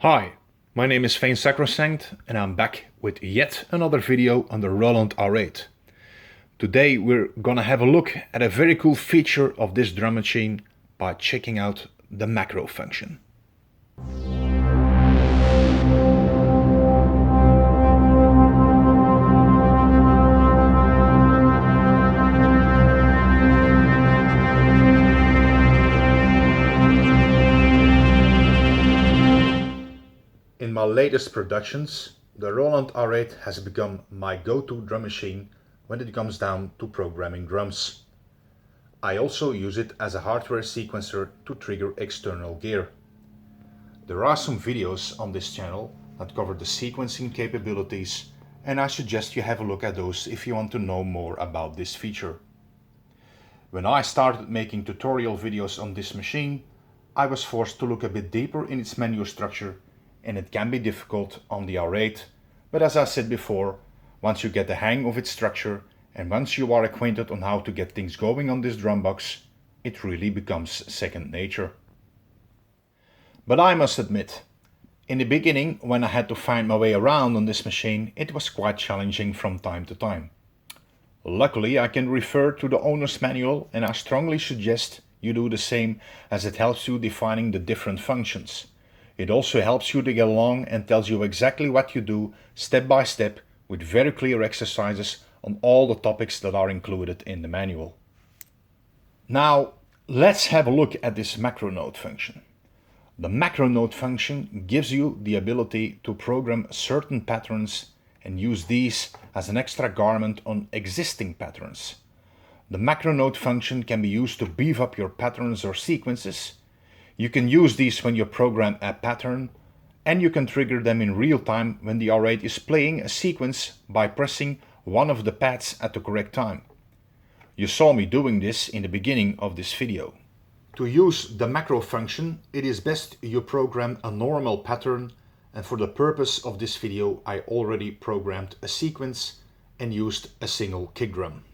Hi, my name is Veen Sacrosanct and I'm back with yet another video on the Roland R8. Today we're gonna have a look at a very cool feature of this drum machine by checking out the macro function. In my latest productions, the Roland R8 has become my go-to drum machine when it comes down to programming drums. I also use it as a hardware sequencer to trigger external gear. There are some videos on this channel that cover the sequencing capabilities, and I suggest you have a look at those if you want to know more about this feature. When I started making tutorial videos on this machine, I was forced to look a bit deeper in its menu structure, and it can be difficult on the R8, but as I said before, once you get the hang of its structure and once you are acquainted on how to get things going on this drum box, it really becomes second nature. But I must admit, in the beginning, when I had to find my way around on this machine, it was quite challenging from time to time. Luckily, I can refer to the owner's manual, and I strongly suggest you do the same, as it helps you defining the different functions. It also helps you to get along and tells you exactly what you do step by step with very clear exercises on all the topics that are included in the manual. Now, let's have a look at this macro node function. The macro node function gives you the ability to program certain patterns and use these as an extra garment on existing patterns. The macro node function can be used to beef up your patterns or sequences. You can use these when you program a pattern, and you can trigger them in real time when the R8 is playing a sequence by pressing one of the pads at the correct time. You saw me doing this in the beginning of this video. To use the macro function, it is best you program a normal pattern, and for the purpose of this video I already programmed a sequence and used a single kick drum.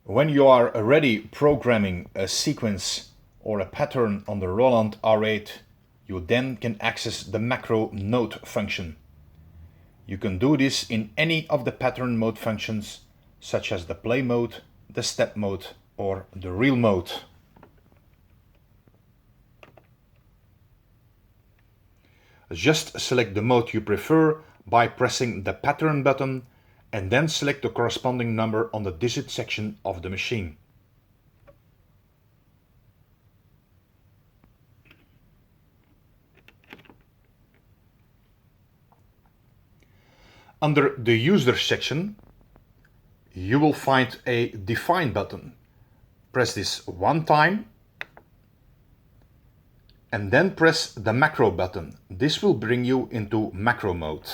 When you are already programming a sequence or a pattern on the Roland R8, you then can access the macro node function. You can do this in any of the pattern mode functions, such as the play mode, the step mode, or the reel mode. Just select the mode you prefer by pressing the pattern button and then select the corresponding number on the digit section of the machine. Under the user section, you will find a define button. Press this one time and then press the macro button. This will bring you into macro mode.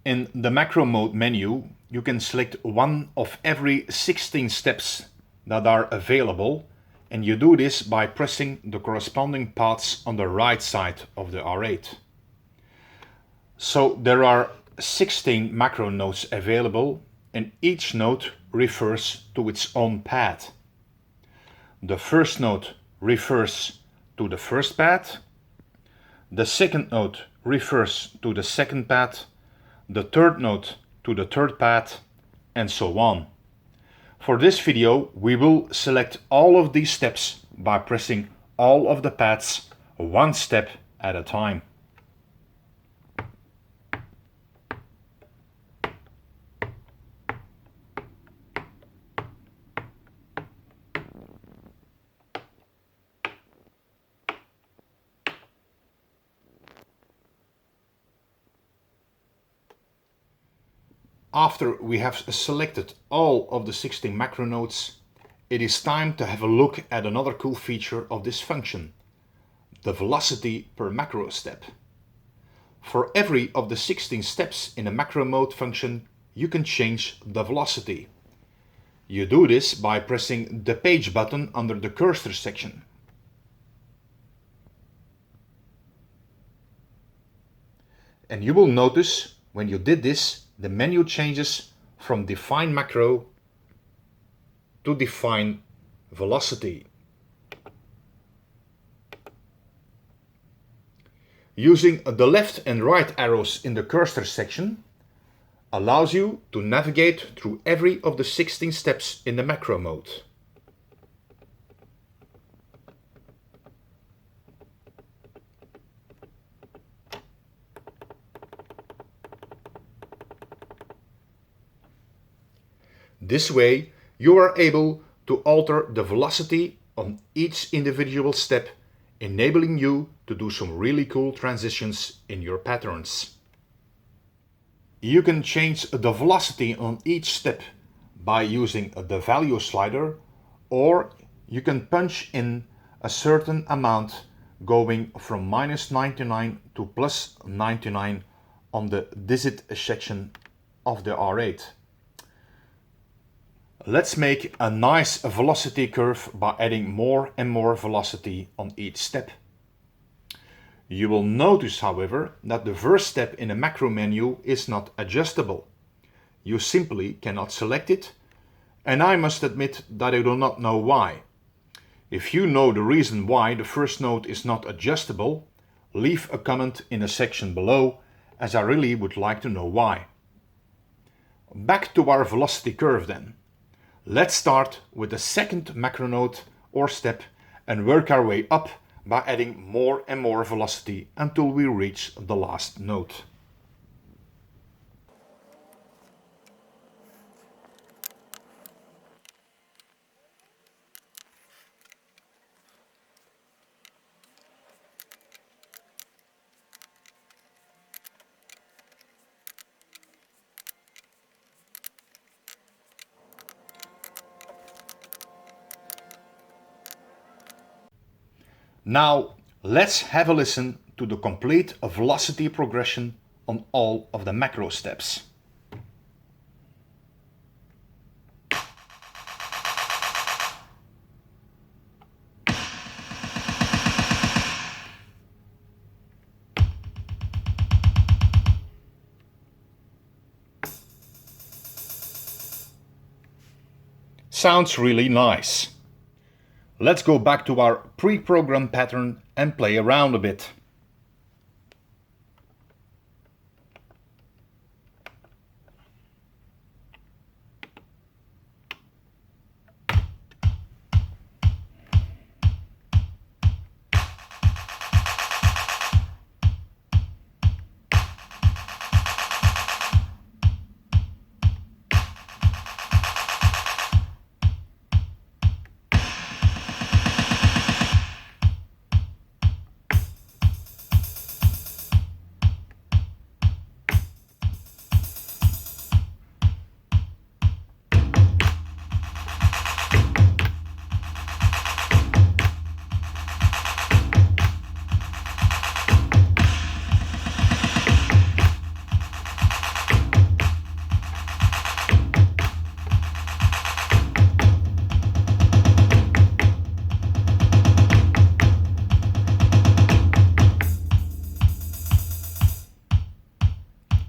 In the macro mode menu, you can select one of every 16 steps that are available, and you do this by pressing the corresponding paths on the right side of the R8. So there are 16 macro nodes available, and each node refers to its own pad. The first node refers to the first pad, the second node refers to the second pad, the third node to the third pad, and so on. For this video, we will select all of these steps by pressing all of the pads one step at a time. After we have selected all of the 16 macro nodes, it is time to have a look at another cool feature of this function, the velocity per macro step. For every of the 16 steps in a macro mode function, you can change the velocity. You do this by pressing the page button under the cursor section. And you will notice when you did this, the menu changes from define macro to define velocity. Using the left and right arrows in the cursor section allows you to navigate through every of the 16 steps in the macro mode. This way, you are able to alter the velocity on each individual step, enabling you to do some really cool transitions in your patterns. You can change the velocity on each step by using the value slider, or you can punch in a certain amount going from -99 to +99 on the digit section of the R8. Let's make a nice velocity curve by adding more and more velocity on each step. You will notice, however, that the first step in the macro menu is not adjustable. You simply cannot select it, and I must admit that I do not know why. If you know the reason why the first node is not adjustable, leave a comment in the section below, as I really would like to know why. Back to our velocity curve then. Let's start with the second macro node or step and work our way up by adding more and more velocity until we reach the last node. Now, let's have a listen to the complete velocity progression on all of the macro steps. Sounds really nice. Let's go back to our pre-programmed pattern and play around a bit.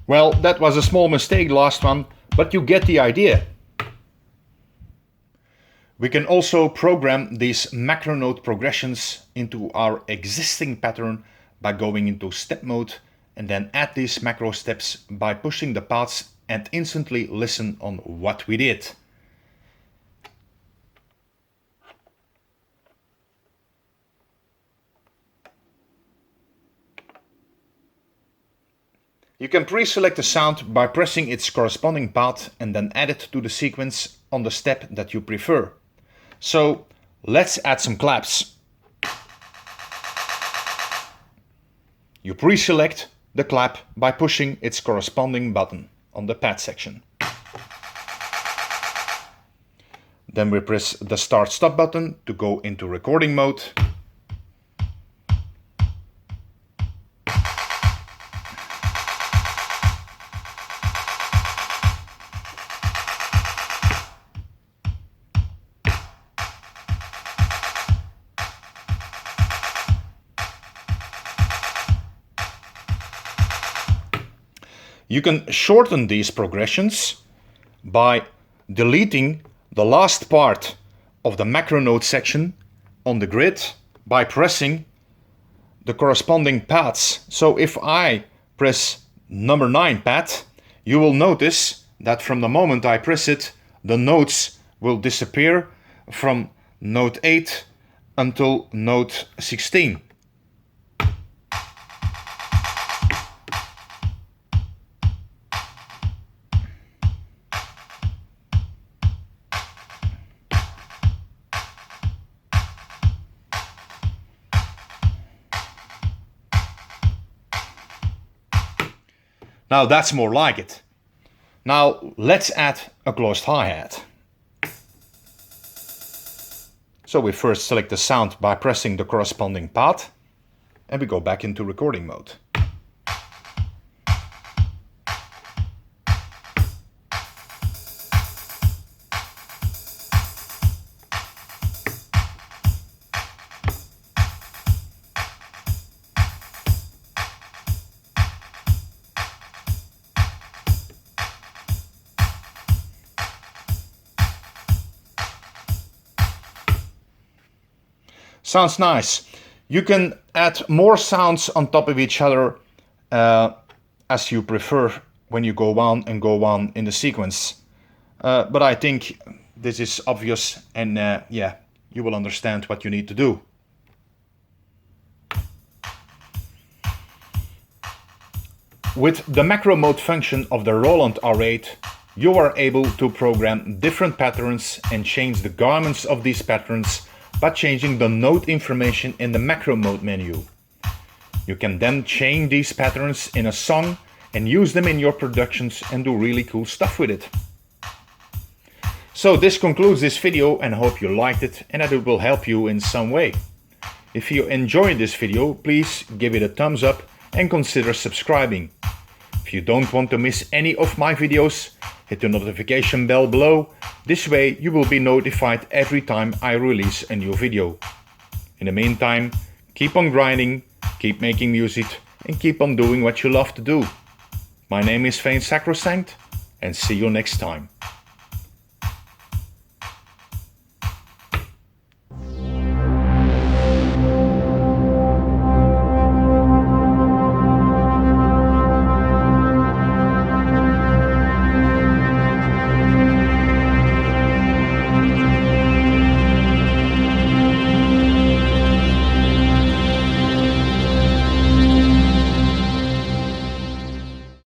Well, that was a small mistake, last one, but you get the idea. We can also program these macro node progressions into our existing pattern by going into step mode and then add these macro steps by pushing the paths and instantly listen on what we did. You can pre-select the sound by pressing its corresponding path and then add it to the sequence on the step that you prefer. So let's add some claps. You pre-select the clap by pushing its corresponding button on the pad section. Then we press the start-stop button to go into recording mode. You can shorten these progressions by deleting the last part of the macro note section on the grid by pressing the corresponding pads. So if I press number 9 pad, you will notice that from the moment I press it, the notes will disappear from note 8 until note 16. Now that's more like it. Now let's add a closed hi-hat. So we first select the sound by pressing the corresponding pad and we go back into recording mode. Sounds nice. You can add more sounds on top of each other as you prefer when you go on in the sequence. But I think this is obvious and yeah, you will understand what you need to do. With the macro mode function of the Roland R8, you are able to program different patterns and change the garments of these patterns by changing the note information in the macro mode menu. You can then chain these patterns in a song and use them in your productions and do really cool stuff with it. So this concludes this video and I hope you liked it and that it will help you in some way. If you enjoyed this video, please give it a thumbs up and consider subscribing. If you don't want to miss any of my videos, hit the notification bell below. This way you will be notified every time I release a new video. In the meantime, keep on grinding, keep making music and keep on doing what you love to do. My name is Veen Sacrosanct and see you next time.